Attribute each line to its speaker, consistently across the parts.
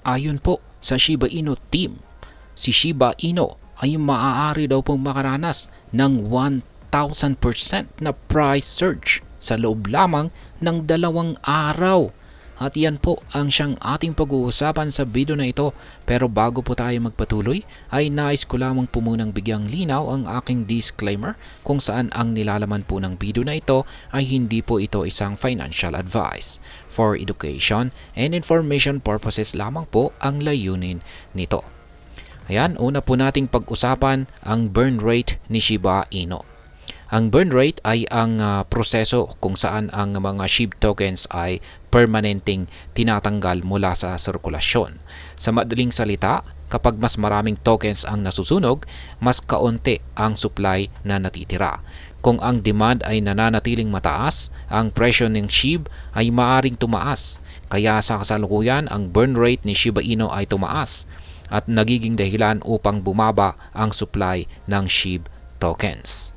Speaker 1: Ayon po sa Shiba Inu team, si Shiba Inu ay maaari daw pong makaranas ng 1,000% na price surge sa loob lamang ng 2 araw. At yan po ang siyang ating pag-uusapan sa video na ito. Pero bago po tayo magpatuloy, ay nais ko lamang po munang bigyang linaw ang aking disclaimer kung saan ang nilalaman po ng video na ito ay hindi po ito isang financial advice. For education and information purposes lamang po ang layunin nito. Ayan, una po nating pag-usapan ang burn rate ni Shiba Inu. Ang burn rate ay ang proseso kung saan ang mga SHIB tokens ay permanenteng tinatanggal mula sa sirkulasyon. Sa madaling salita, kapag mas maraming tokens ang nasusunog, mas kaunti ang supply na natitira. Kung ang demand ay nananatiling mataas, ang presyo ng SHIB ay maaring tumaas. Kaya sa kasalukuyan, ang burn rate ni Shiba Inu ay tumaas at nagiging dahilan upang bumaba ang supply ng SHIB tokens.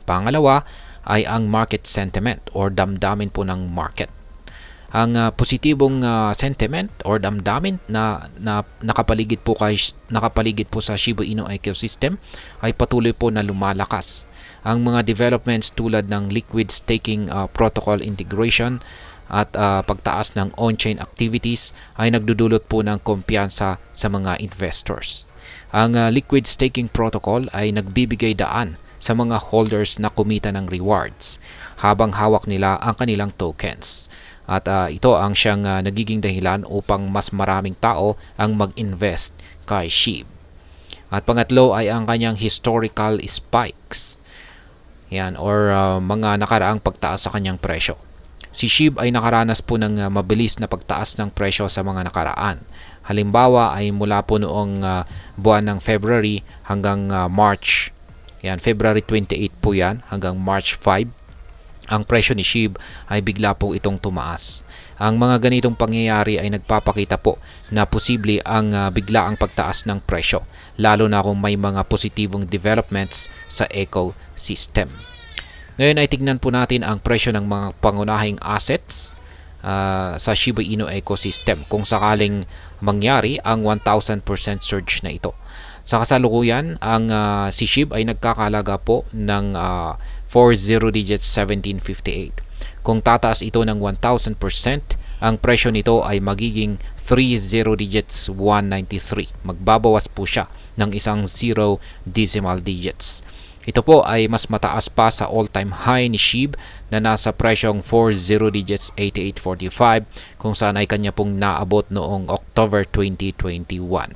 Speaker 1: Pangalawa ay ang market sentiment or damdamin po ng market. Ang positibong sentiment or damdamin na nakapaligid po sa Shiba Inu ecosystem ay patuloy po na lumalakas. Ang mga developments tulad ng liquid staking protocol integration at pagtaas ng on-chain activities ay nagdudulot po ng kumpiyansa sa mga investors. Ang liquid staking protocol ay nagbibigay daan sa mga holders na kumita ng rewards habang hawak nila ang kanilang tokens. At ito ang siyang nagiging dahilan upang mas maraming tao ang mag-invest kay SHIB. At pangatlo ay ang kanyang historical spikes. Yan, or mga nakaraang pagtaas sa kanyang presyo. Si SHIB ay nakaranas po ng mabilis na pagtaas ng presyo sa mga nakaraan. Halimbawa ay mula po noong buwan ng February hanggang March. Yan, February 28 po yan hanggang March 5. Ang presyo ni SHIB ay bigla po itong tumaas. Ang mga ganitong pangyayari ay nagpapakita po na posible ang biglaang pagtaas ng presyo, lalo na kung may mga positibong developments sa ecosystem. Ngayon ay tignan po natin ang presyo ng mga pangunahing assets sa Shiba Inu ecosystem kung sakaling mangyari ang 1,000% surge na ito. Sa kasalukuyan, ang si SHIB ay nagkakalaga po ng 40 digits 1758. Kung tataas ito ng 1,000%, ang presyo nito ay magiging 30 digits 193. Magbabawas po siya ng isang 0 decimal digits. Ito po ay mas mataas pa sa all-time high ni SHIB na nasa presyong 40 digits 8845 kung saan ay kanya pong naabot noong October 2021.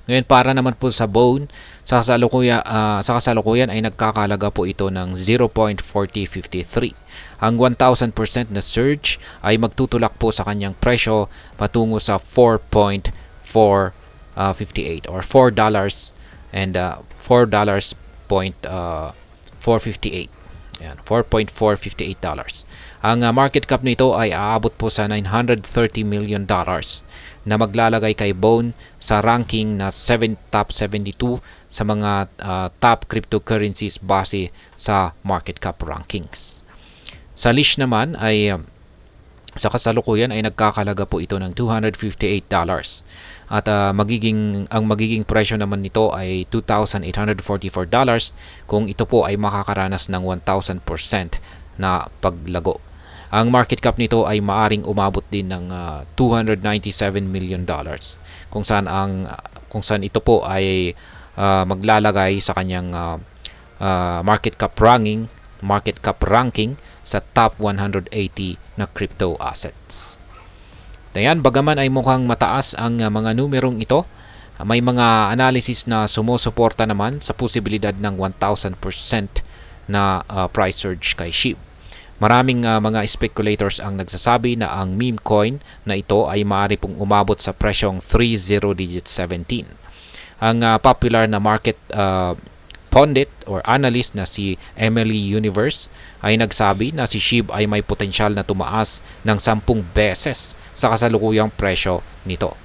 Speaker 1: Ngayon para naman po sa bone, sa kasalukuyan ay nagkakalaga po ito ng 0.4053. Ang 1,000% na surge ay magtutulak po sa kanyang presyo patungo sa 4.458 or $4 and $4.458. Ayan, $4.458. Ang market cap nito ay aabot po sa $930 million na maglalagay kay Bone sa ranking na top 72 sa mga top cryptocurrencies base sa market cap rankings. Sa Lish naman ay sa kasalukuyan ay nagkakalaga po ito ng $258 at ang magiging presyo naman nito ay $2,844 kung ito po ay makakaranas ng 1,000% na paglago. Ang market cap nito ay maaring umabot din ng $297 million kung saan ito po ay maglalagay sa kanyang market cap ranking sa top 180 na crypto assets. Ayan, bagaman ay mukhang mataas ang mga numerong ito, may mga analysis na sumusuporta naman sa posibilidad ng 1,000% na price surge kay SHIB. Maraming mga speculators ang nagsasabi na ang meme coin na ito ay maaari pong umabot sa presyong 30 digit 17. Ang popular na market pundit or analyst na si Emily Universe ay nagsabi na si SHIB ay may potensyal na tumaas ng 10 beses sa kasalukuyang presyo nito.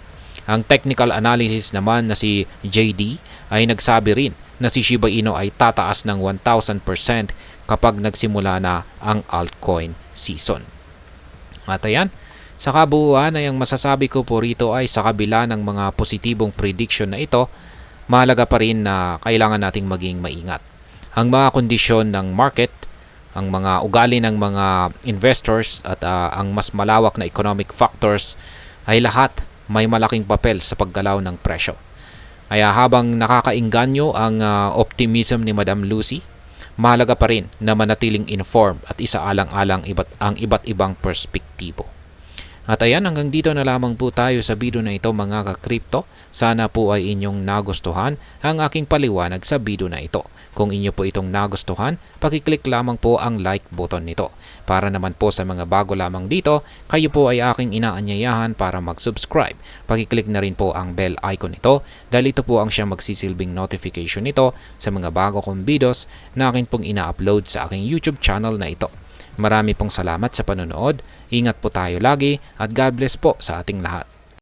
Speaker 1: Ang technical analysis naman na si JD ay nagsabi rin na si Shiba Inu ay tataas ng 1,000% kapag nagsimula na ang altcoin season. At ayan, Sa kabuuan ay ang masasabi ko po rito ay sa kabila ng mga positibong prediction na ito, mahalaga pa rin na kailangan nating maging maingat. Ang mga kondisyon ng market, ang mga ugali ng mga investors at ang mas malawak na economic factors ay lahat may malaking papel sa paggalaw ng presyo. Kaya habang nakakainganyo ang optimism ni Madam Lucy, mahalaga pa rin na manatiling informed at isaalang-alang ang iba't ibang perspektibo. At ayan, hanggang dito na lamang po tayo sa video na ito mga ka-crypto. Sana po ay inyong nagustuhan ang aking paliwanag sa video na ito. Kung inyo po itong nagustuhan, pakiclick lamang po ang like button nito. Para naman po sa mga bago lamang dito, kayo po ay aking inaanyayahan para mag-subscribe. Pakiclick na rin po ang bell icon nito dahil ito po ang siyang magsisilbing notification nito sa mga bago kong videos na akin pong ina-upload sa aking YouTube channel na ito. Marami pong salamat sa panonood. Ingat po tayo lagi at God bless po sa ating lahat.